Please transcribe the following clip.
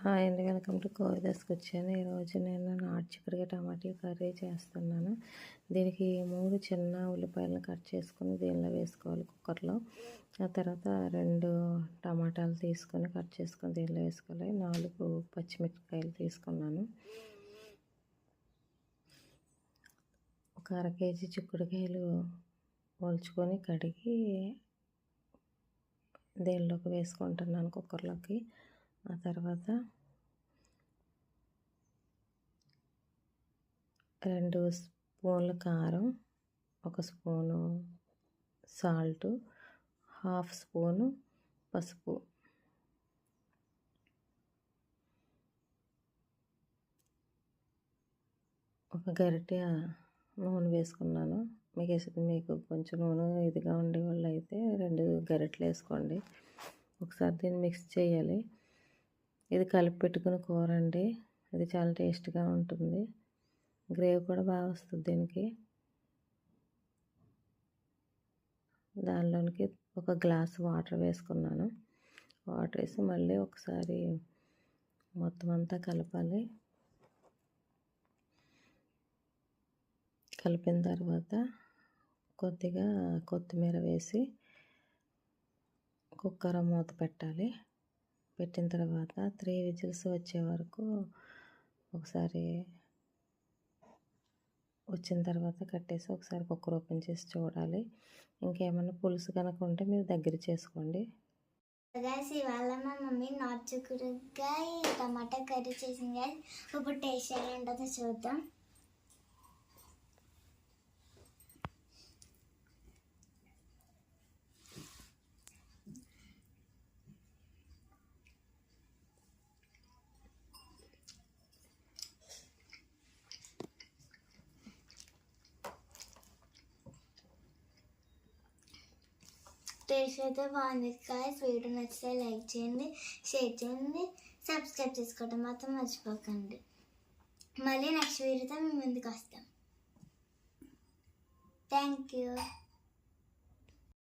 Hi అండి, welcome to కోవిదస్కి వచ్చాను. ఈరోజు నేను నాటు చిక్కుడుకాయ టమాటా కర్రీ చేస్తున్నాను. దీనికి 3 చిన్న ఉల్లిపాయలను కట్ చేసుకొని దీనిలో వేసుకోవాలి కుక్కర్లో. ఆ తర్వాత 2 టమాటాలు తీసుకొని కట్ చేసుకొని దీనిలో వేసుకోవాలి. 4 పచ్చిమిరపకాయలు తీసుకున్నాను. ఒక అర కేజీ చిక్కుడుకాయలు ఒలుచుకొని కడిగి దీనిలోకి వేసుకుంటున్నాను కుక్కర్లోకి. ఆ తర్వాత 2 స్పూన్ల కారం, 1 స్పూను సాల్టు, 1/2 స్పూను పసుపు, ఒక గరిటె నూనె వేసుకున్నాను. మీకు కొంచెం నూనె ఇదిగా ఉండేవాళ్ళు అయితే 2 గరిటెలు వేసుకోండి. ఒకసారి దీన్ని మిక్స్ చేయాలి. ఇది కలిపి పెట్టుకుని కూర అండి. ఇది చాలా టేస్ట్గా ఉంటుంది. గ్రేవీ కూడా బాగా వస్తుంది దీనికి. దానిలోనికి ఒక గ్లాస్ వాటర్ వేసుకున్నాను. వాటర్ వేసి మళ్ళీ ఒకసారి మొత్తం అంతా కలపాలి. కలిపిన తర్వాత కొద్దిగా కొత్తిమీర వేసి కుక్కర్ మూత పెట్టాలి. పెట్టిన తర్వాత 3 విజిల్స్ వచ్చే వరకు ఒకసారి వచ్చిన తర్వాత కట్టేసి ఒకసారి కుక్కర్ ఓపెన్ చేసి చూడాలి. ఇంకేమైనా పులుసు కనుక ఉంటే మీరు దగ్గర చేసుకోండి. ఇవాళ మా మమ్మీ నాటు చిక్కుడుకాయ టమాటా కర్రీ చేసింది గాయస్. ఇప్పుడు టేస్ట్ ఎలా ఉంటుందో చూద్దాం. టేస్ట్ అయితే బాగుంది గాయస్. వీడియో నచ్చితే లైక్ చేయండి, షేర్ చేయండి, సబ్స్క్రైబ్ చేసుకోవడం మాత్రం మర్చిపోకండి. మళ్ళీ నెక్స్ట్ వీడియోతో మీ ముందుకు వస్తాం. Thank you.